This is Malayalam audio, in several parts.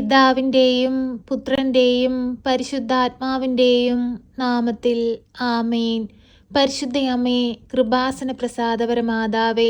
പിതാവിൻ്റെയും പുത്രൻ്റെയും പരിശുദ്ധാത്മാവിൻ്റെയും നാമത്തിൽ ആമേൻ. പരിശുദ്ധയമ്മേ, കൃപാസന പ്രസാദപരമാതാവേ,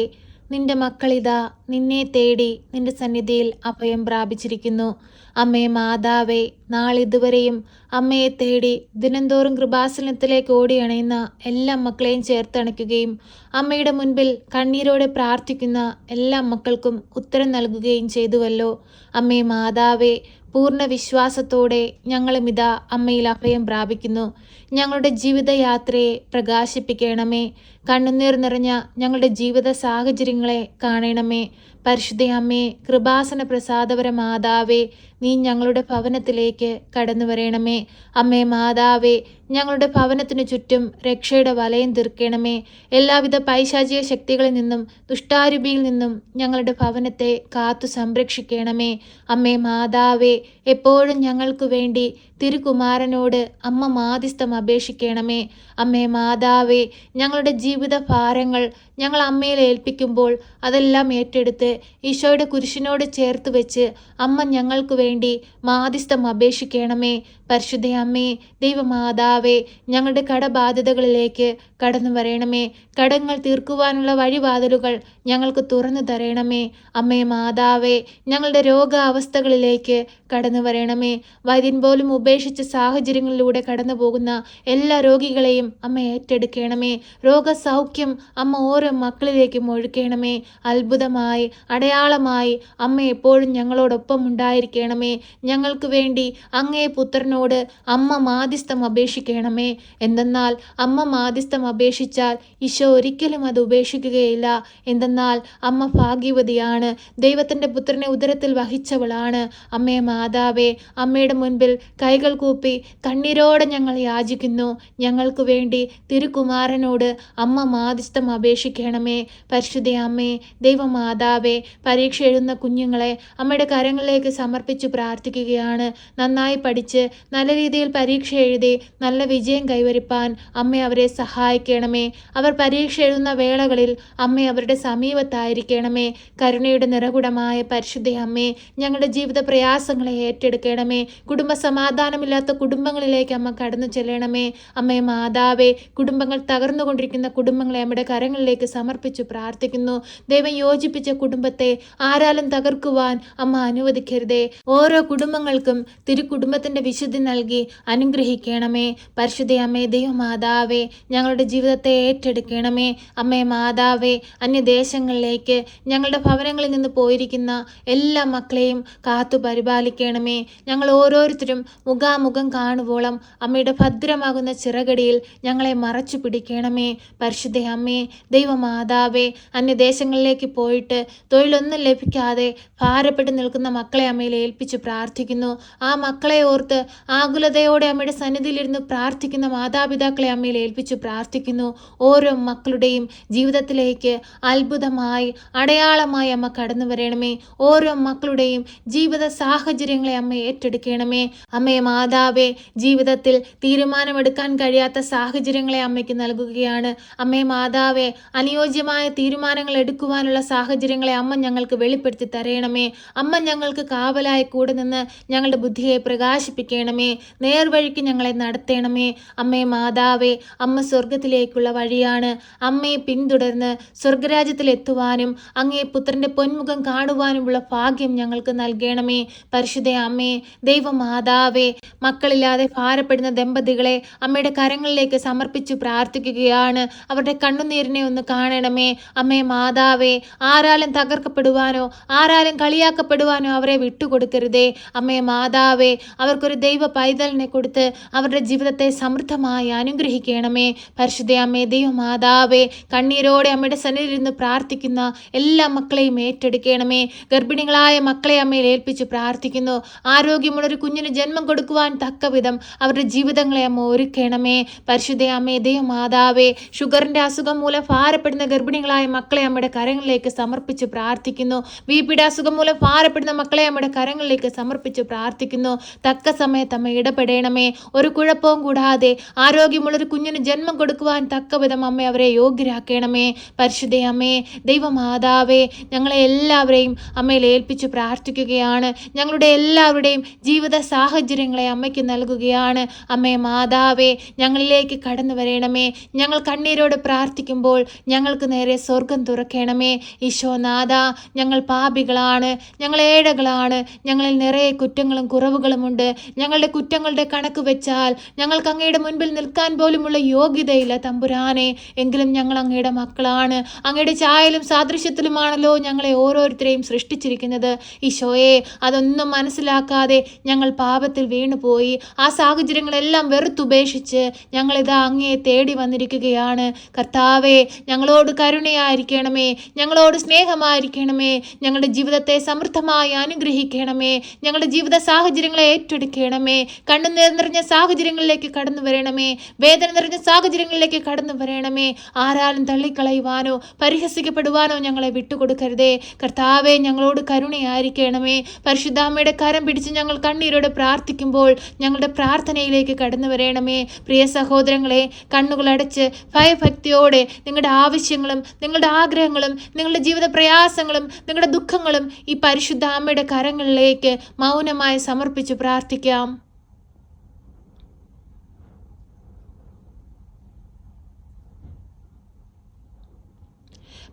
നിന്റെ മക്കളിതാ നിന്നെ തേടി നിന്റെ സന്നിധിയിൽ അഭയം പ്രാപിച്ചിരിക്കുന്നു. അമ്മേ മാതാവേ, നാളിതുവരെയും അമ്മയെ തേടി ദിനംതോറും കൃപാസനത്തിലേക്ക് ഓടിയണയുന്ന എല്ലാ മക്കളെയും ചേർത്തണയ്ക്കുകയും അമ്മയുടെ മുൻപിൽ കണ്ണീരോടെ പ്രാർത്ഥിക്കുന്ന എല്ലാ മക്കൾക്കും ഉത്തരം നൽകുകയും ചെയ്തുവല്ലോ. അമ്മേ മാതാവേ, പൂർണ്ണ വിശ്വാസത്തോടെ ഞങ്ങളുമിതാ അമ്മയിൽ അഭയം പ്രാപിക്കുന്നു. ഞങ്ങളുടെ ജീവിതയാത്രയെ പ്രകാശിപ്പിക്കണമേ. കണ്ണുനീർ നിറഞ്ഞ ഞങ്ങളുടെ ജീവിത സാഹചര്യങ്ങളെ കാണണമേ. പരിശുദ്ധ അമ്മേ, കൃപാസന പ്രസാദപര മാതാവേ, നീ ഞങ്ങളുടെ ഭവനത്തിലേക്ക് കടന്നു വരണമേ. അമ്മേ മാതാവേ, ഞങ്ങളുടെ ഭവനത്തിനു ചുറ്റും രക്ഷയുടെ വലയം തീർക്കണമേ. എല്ലാവിധ പൈശാചിക ശക്തികളിൽ നിന്നും ദുഷ്ടാരൂപിയിൽ നിന്നും ഞങ്ങളുടെ ഭവനത്തെ കാത്തു സംരക്ഷിക്കണമേ. അമ്മേ മാതാവേ, എപ്പോഴും ഞങ്ങൾക്ക് വേണ്ടി തിരുകുമാരനോട് അമ്മ മാധ്യസ്ഥം അപേക്ഷിക്കണമേ. അമ്മേ മാതാവേ, ഞങ്ങളുടെ ജീവിത ഭാരങ്ങൾ ഞങ്ങൾ അമ്മയിൽ ഏൽപ്പിക്കുമ്പോൾ അതെല്ലാം ഏറ്റെടുത്ത് ഈശോയുടെ കുരിശിനോട് ചേർത്ത് വെച്ച് അമ്മ ഞങ്ങൾക്ക് വേണ്ടി മാധ്യസ്ഥം അപേക്ഷിക്കണമേ. പരിശുദ്ധ അമ്മേ, ദൈവമാതാവേ, ഞങ്ങളുടെ കടബാധ്യതകളിലേക്ക് കടന്നു വരണമേ. കടങ്ങൾ തീർക്കുവാനുള്ള വഴിവാതിലുകൾ ഞങ്ങൾക്ക് തുറന്നു തരണമേ. അമ്മേ മാതാവേ, ഞങ്ങളുടെ രോഗാവസ്ഥകളിലേക്ക് കടന്നു വരണമേ. വൈദ്യൻ പോലും ഉപേക്ഷിച്ച സാഹചര്യങ്ങളിലൂടെ കടന്നു പോകുന്ന എല്ലാ രോഗികളെയും അമ്മ ഏറ്റെടുക്കണമേ. രോഗസൗഖ്യം അമ്മ ഓരോ മക്കളിലേക്കും ഒഴുക്കണമേ. അത്ഭുതമായി അടയാളമായി അമ്മ എപ്പോഴും ഞങ്ങളോടൊപ്പം ഉണ്ടായിരിക്കണമേ. ഞങ്ങൾക്ക് വേണ്ടി അങ്ങേ പുത്രനോട് അമ്മ മാധ്യസ്ഥം അപേക്ഷിക്കണമേ. എന്തെന്നാൽ അമ്മ മാധ്യസ്ഥം അപേക്ഷിച്ചാൽ ഈശോ ഒരിക്കലും അത് ഉപേക്ഷിക്കുകയില്ല. എന്തെന്നാൽ അമ്മ ഭാഗ്യവതിയാണ്, ദൈവത്തിൻ്റെ പുത്രനെ ഉദരത്തിൽ വഹിച്ചവളാണ്. അമ്മേ മാതാവേ, അമ്മയുടെ മുൻപിൽ കൈകൾ കൂപ്പി കണ്ണീരോടെ ഞങ്ങൾ യാചിക്കുന്നു. ഞങ്ങൾക്ക് വേണ്ടി തിരുകുമാരനോട് അമ്മ മാധ്യസ്ഥം അപേക്ഷിക്കണമേ. പരിശുദ്ധ അമ്മേ, ദൈവമാതാവേ, പരീക്ഷ എഴുതുന്ന കുഞ്ഞുങ്ങളെ അമ്മയുടെ കരങ്ങളിലേക്ക് സമർപ്പിച്ചു പ്രാർത്ഥിക്കുകയാണ്. നന്നായി പഠിച്ച് നല്ല രീതിയിൽ പരീക്ഷ എഴുതി നല്ല വിജയം കൈവരിപ്പാൻ അമ്മ അവരെ സഹായിക്കണമേ. അവർ പരീക്ഷ എഴുതുന്ന വേളകളിൽ അമ്മ അവരുടെ സമീപത്തായിരിക്കണമേ. കരുണയുടെ നിറകുടമായ പരിശുദ്ധ അമ്മേ, ഞങ്ങളുടെ ജീവിത പ്രയാസങ്ങളെ ഏറ്റെടുക്കണമേ. കുടുംബ സമാധാനമില്ലാത്ത കുടുംബങ്ങളിലേക്ക് അമ്മ കടന്നു ചെല്ലണമേ. അമ്മേ മാതാവേ, കുടുംബങ്ങൾ തകർന്നുകൊണ്ടിരിക്കുന്ന കുടുംബങ്ങളെ അമ്മയുടെ കരങ്ങളിലേക്ക് സമർപ്പിച്ചു പ്രാർത്ഥിക്കുന്നു. ദൈവം യോജിപ്പിച്ച കുടുംബത്തെ ആരാലും തകർക്കുവാൻ അമ്മ അനുവദിക്കരുതേ. ഓരോ കുടുംബങ്ങൾക്കും തിരുകുടുംബത്തിന്റെ വിശുദ്ധി നൽകി അനുഗ്രഹിക്കണമേ. പരിശുദ്ധ അമ്മേ, ദൈവമാതാവേ, ഞങ്ങളുടെ ജീവിതത്തെ ഏറ്റെടുക്കണമേ. അമ്മേ മാതാവേ, അന്യദേശങ്ങളിലേക്ക് ഞങ്ങളുടെ ഭവനങ്ങളിൽ നിന്ന് പോയിരിക്കുന്ന എല്ലാ മക്കളെയും കാത്തു പരിപാലിക്കണമേ. ഞങ്ങൾ ഓരോരുത്തരും മുഖാമുഖം കാണുവോളം അമ്മയുടെ ഭദ്രമാകുന്ന ചിറകടിയിൽ ഞങ്ങളെ മറച്ചു പിടിക്കണമേ. പരിശുദ്ധ അമ്മേ, ദൈവമാതാവേ, അന്യദേശങ്ങളിലേക്ക് പോയിട്ട് തൊഴിലൊന്നും ലഭിക്കാതെ ഭാരപ്പെട്ട് നിൽക്കുന്ന മക്കളെ അമ്മയിൽ ഏൽപ്പിച്ചു പ്രാർത്ഥിക്കുന്നു. ആ മക്കളെ ഓർത്ത് ആകുലതയോടെ അമ്മയുടെ സന്നിധിയിലിരുന്ന് പ്രാർത്ഥിക്കുന്ന മാതാപിതാക്കളെ അമ്മയിൽ ഏൽപ്പിച്ചു പ്രാർത്ഥിക്കുന്നു. ഓരോ മക്കളുടെയും ജീവിതത്തിലേക്ക് അത്ഭുതമായി അടയാളമായി അമ്മ കടന്നു വരണമേ. ഓരോ മക്കളുടെയും ജീവിത സാഹചര്യങ്ങളെ അമ്മ ഏറ്റെടുക്കണമേ. അമ്മേ മാതാവേ, ജീവിതത്തിൽ തീരുമാനമെടുക്കാൻ കഴിയാത്ത സാഹചര്യങ്ങളെ അമ്മയ്ക്ക് നൽകുകയാണ്. അമ്മേ മാതാവേ, അനുയോജ്യമായ തീരുമാനങ്ങൾ എടുക്കുവാനുള്ള സാഹചര്യങ്ങളെ അമ്മ ഞങ്ങൾക്ക് വെളിപ്പെടുത്തി തരണമേ. അമ്മ ഞങ്ങൾക്ക് കാവലായി കൂടെ നിന്ന് ഞങ്ങളുടെ ബുദ്ധിയെ പ്രകാശിപ്പിക്കണമേ. നേർവഴിക്ക് ഞങ്ങളെ നടത്തണമേ. അമ്മേ മാതാവേ, അമ്മ സ്വർഗത്തിലേക്കുള്ള വഴിയാണ്. അമ്മയെ പിന്തുടർന്ന് സ്വർഗരാജ്യത്തിൽ എത്തുവാനും അങ്ങേ പുത്രന്റെ പൊന്മുഖം കാണുവാനുമുള്ള ഭാഗ്യം ഞങ്ങൾക്ക് നൽകണമേ. പരിശുദ്ധ അമ്മേ, ദൈവമാതാവേ, മക്കളില്ലാതെ ഭാരപ്പെടുന്ന ദമ്പതികളെ അമ്മയുടെ കരങ്ങളിലേക്ക് സമർപ്പിച്ചു പ്രാർത്ഥിക്കുകയാണ്. അവരുടെ കണ്ണുനീരിനെ ഒന്ന് കാണണമേ. അമ്മേ മാതാവേ, ആരാലും തകർക്കപ്പെടുവാനോ ആരാലും കളിയാക്കപ്പെടുവാനോ അവരെ വിട്ടുകൊടുക്കരുതേ. അമ്മേ മാതാവേ, അവർക്കൊരു ദൈവ പൈതലിനെ കൊടുത്ത് അവരുടെ ജീവിതത്തെ സമൃദ്ധമായി അനുഗ്രഹിക്കണമേ. പരിശുദ്ധ അമ്മേ, ദൈവമാതാവേ, കണ്ണീരോടെ അമ്മയുടെ സന്നിധിയിൽ നിന്ന് പ്രാർത്ഥിക്കുന്ന എല്ലാ മക്കളെയും ഏറ്റെടുക്കണമേ. ഗർഭിണികളായ മക്കളെ അമ്മയിൽ ഏൽപ്പിച്ചു പ്രാർത്ഥിക്കുന്നു. ആരോഗ്യമുള്ളൊരു കുഞ്ഞിന് ജന്മം കൊടുക്കുവാൻ തക്കവിധം അവരുടെ ജീവിതങ്ങളെ അമ്മ ഒരുക്കണമേ. പരിശുദ്ധ അമ്മേ, ദൈവമാതാവേ, ഷുഗറിന്റെ അസുഖം മൂലം ഭാരപ്പെടുന്ന ഗർഭിണികളായ മക്കളെ അമ്മയുടെ കരങ്ങളിലേക്ക് സമർപ്പിച്ച് പ്രാർത്ഥിക്കുന്നു. ബിപിയുടെ അസുഖം മൂലം ഭാരപ്പെടുന്ന മക്കളെ അമ്മയുടെ കരങ്ങളിലേക്ക് സമർപ്പിച്ച് പ്രാർത്ഥിക്കുന്നു. തക്ക സമയത്ത് അമ്മ ഇടപെടണമേ. ഒരു കുഴപ്പവും കൂടാതെ ആരോഗ്യമുള്ളൊരു കുഞ്ഞിന് ജന്മം കൊടുക്കുവാൻ തക്കവിധം അമ്മ അവരെ യോഗ്യരാക്കണമേ. പരിശുദ്ധ അമ്മേ, ദൈവമാതാവേ, ഞങ്ങളെ എല്ലാവരെയും അമ്മയിൽ ഏൽപ്പിച്ച് പ്രാർത്ഥിക്കുകയാണ്. ഞങ്ങളുടെ എല്ലാവരുടെയും ജീവിത സാഹചര്യങ്ങളെ അമ്മയ്ക്ക് നൽകുകയാണ്. അമ്മേ മാതാവേ, ഞങ്ങളിലേക്ക് കടന്നു വരണമേ. ഞങ്ങൾ കണ്ണീരോട് പ്രാർത്ഥിക്കുമ്പോൾ ഞങ്ങൾക്ക് നേരെ സ്വർഗം തുറക്കണമേ. ഈശോനാഥ, ഞങ്ങൾ പാപികളാണ്, ഞങ്ങൾ ഏഴകളാണ്, ഞങ്ങളിൽ നിറയെ കുറ്റങ്ങളും കുറവുകളുമുണ്ട്. ഞങ്ങളുടെ കുറ്റങ്ങളുടെ കണക്ക് വെച്ചാൽ ഞങ്ങൾക്ക് അങ്ങയുടെ മുൻപിൽ നിൽക്കാൻ പോലുമുള്ള യോഗ്യതയില്ല തമ്പുരാനെ. എങ്കിലും ഞങ്ങൾ അങ്ങയുടെ മക്കളാണ്. അങ്ങയുടെ ഛായയിലും സാദൃശ്യത്തിലുമാണല്ലോ ഞങ്ങളെ ഓരോരുത്തരെയും സൃഷ്ടിച്ചിരിക്കുന്നത്. ഈശോയെ, അതൊന്നും മനസ്സിലാക്കാതെ ഞങ്ങൾ പാപത്തിൽ വീണുപോയി. ആ സാഹചര്യങ്ങളെല്ലാം വെറുത്തുപേക്ഷിച്ച് ഞങ്ങളിതാ അങ്ങയെ തേടി വന്നിരിക്കുകയാണ്. കർത്താവേ, ഞങ്ങളോട് കരുണയായിരിക്കണമേ, ഞങ്ങളോട് സ്നേഹമായിരിക്കണമേ. ഞങ്ങളുടെ ജീവിതത്തെ സമൃദ്ധമായി അനുഗ്രഹിക്കണമേ. ഞങ്ങളുടെ ജീവിത സാഹചര്യങ്ങളെ ഏറ്റെടുക്കണമേ. കണ്ണുനീർ നിറഞ്ഞ സാഹചര്യങ്ങളിലേക്ക് കടന്നു വരണമേ. വേദന നിറഞ്ഞ സാഹചര്യങ്ങളിലേക്ക് കടന്നു വരണമേ. ആരാലും തള്ളിക്കളയുവാനോ പരിഹസിക്കപ്പെടുവാനോ ഞങ്ങളെ വിട്ടുകൊടുക്കരുതേ. കർത്താവെ, ഞങ്ങളോട് കരുണയായിരിക്കണമേ. പരിശുദ്ധാമ്മയുടെ കരം പിടിച്ച് ഞങ്ങൾ കണ്ണീരോടെ പ്രാർത്ഥിക്കുമ്പോൾ ഞങ്ങളുടെ പ്രാർത്ഥനയിലേക്ക് കടന്നു വരണമേ. പ്രിയ സഹോദരങ്ങളെ, കണ്ണുകളടച്ച് ഭയഭക്തിയോടെ നിങ്ങളുടെ ആവശ്യങ്ങളും നിങ്ങളുടെ ആഗ്രഹങ്ങളും നിങ്ങളുടെ ജീവിത പ്രയാസങ്ങളും നിങ്ങളുടെ ദുഃഖങ്ങളും ഈ പരിശുദ്ധ അമ്മയുടെ കരങ്ങളിലേക്ക് മൗനമായി സമർപ്പിച്ച് പ്രാർത്ഥിക്കാം.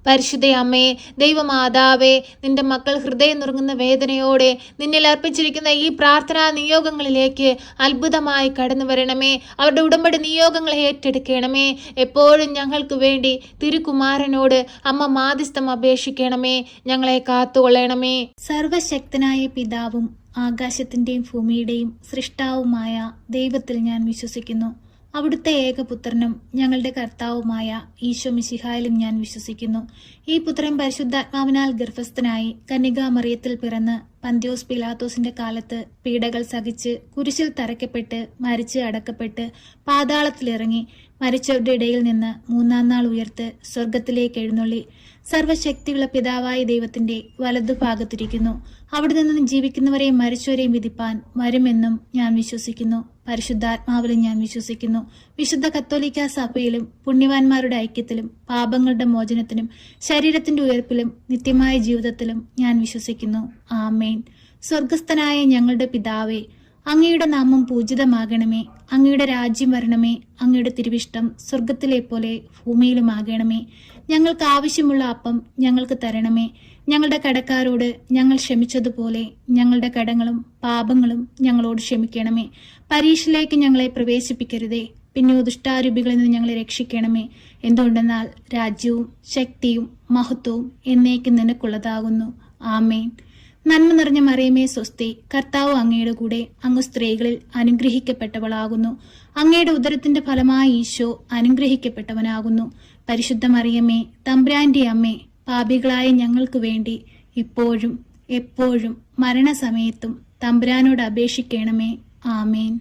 പരിശുദ്ധ അമ്മേ, ദൈവമാതാവേ, നിന്റെ മക്കൾ ഹൃദയം നുറുങ്ങുന്ന വേദനയോടെ നിന്നിൽ അർപ്പിച്ചിരിക്കുന്ന ഈ പ്രാർത്ഥനാ നിയോഗങ്ങളിലേക്ക് അത്ഭുതമായി കടന്നു വരണമേ. അവരുടെ ഉടമ്പടി നിയോഗങ്ങളെ ഏറ്റെടുക്കണമേ. എപ്പോഴും ഞങ്ങൾക്ക് വേണ്ടി തിരുകുമാരനോട് അമ്മ മാധ്യസ്ഥം അപേക്ഷിക്കണമേ. ഞങ്ങളെ കാത്തുകൊള്ളണമേ. സർവശക്തനായ പിതാവും ആകാശത്തിൻ്റെയും ഭൂമിയുടെയും സൃഷ്ടാവുമായ ദൈവത്തിൽ ഞാൻ വിശ്വസിക്കുന്നു. അവിടുത്തെ ഏകപുത്രനും ഞങ്ങളുടെ കർത്താവുമായ ഈശോ മിശിഹായിലും ഞാൻ വിശ്വസിക്കുന്നു. ഈ പുത്രൻ പരിശുദ്ധാത്മാവിനാൽ ഗർഭസ്ഥനായി കന്യകാമറിയത്തിൽ പിറന്ന് പന്ത്യോസ് പിലാത്തോസിന്റെ കാലത്ത് പീഡകൾ സഹിച്ച് കുരിശിൽ തറയ്ക്കപ്പെട്ട് മരിച്ച് അടക്കപ്പെട്ട് പാതാളത്തിലിറങ്ങി മരിച്ചവരുടെ ഇടയിൽ നിന്ന് മൂന്നാം നാൾ ഉയർത്ത് സ്വർഗത്തിലേക്ക് എഴുന്നള്ളി സർവശക്തിയുള്ള പിതാവായ ദൈവത്തിന്റെ വലതുഭാഗത്തിരിക്കുന്നു. അവിടെ നിന്ന് ജീവിക്കുന്നവരെയും മരിച്ചവരെയും വിധിപ്പാൻ വരുമെന്നും ഞാൻ വിശ്വസിക്കുന്നു. പരിശുദ്ധാത്മാവിലും ഞാൻ വിശ്വസിക്കുന്നു. വിശുദ്ധ കത്തോലിക്ക സഭയിലും പുണ്യവാന്മാരുടെ ഐക്യത്തിലും പാപങ്ങളുടെ മോചനത്തിനും ശരീരത്തിന്റെ ഉയർപ്പിലും നിത്യമായ ജീവിതത്തിലും ഞാൻ വിശ്വസിക്കുന്നു. ആമേൻ. സ്വർഗസ്ഥനായ ഞങ്ങളുടെ പിതാവേ, അങ്ങയുടെ നാമം പൂജിതമാകണമേ. അങ്ങയുടെ രാജ്യം വരണമേ. അങ്ങയുടെ തിരുവിഷ്ടം സ്വർഗത്തിലെ പോലെ ഭൂമിയിലുമാകണമേ. ഞങ്ങൾക്ക് ആവശ്യമുള്ള അപ്പം ഞങ്ങൾക്ക് തരണമേ. ഞങ്ങളുടെ കടക്കാരോട് ഞങ്ങൾ ക്ഷമിച്ചതുപോലെ ഞങ്ങളുടെ കടങ്ങളും പാപങ്ങളും ഞങ്ങളോട് ക്ഷമിക്കണമേ. പരീക്ഷയിലേക്ക് ഞങ്ങളെ പ്രവേശിപ്പിക്കരുതേ, പിന്നെ ദുഷ്ടാരൂപികളിൽ നിന്ന് ഞങ്ങളെ രക്ഷിക്കണമേ. എന്തുകൊണ്ടെന്നാൽ രാജ്യവും ശക്തിയും മഹത്വവും എന്നേക്കും നിനക്കുള്ളതാകുന്നു. ആമേൻ. നന്മ നിറഞ്ഞ മറിയമേ സ്വസ്തി, കർത്താവ് അങ്ങയുടെ കൂടെ, അങ്ങ് സ്ത്രീകളിൽ അനുഗ്രഹിക്കപ്പെട്ടവളാകുന്നു. അങ്ങയുടെ ഉദരത്തിന്റെ ഫലമായി ഈശോ അനുഗ്രഹിക്കപ്പെട്ടവനാകുന്നു. പരിശുദ്ധ മറിയമേ, തമ്പുരാന്റെ അമ്മേ, പാപികളായ ഞങ്ങൾക്ക് വേണ്ടി ഇപ്പോഴും എപ്പോഴും മരണസമയത്തും തമ്പുരാനോട് അപേക്ഷിക്കണമേ. ആമേൻ.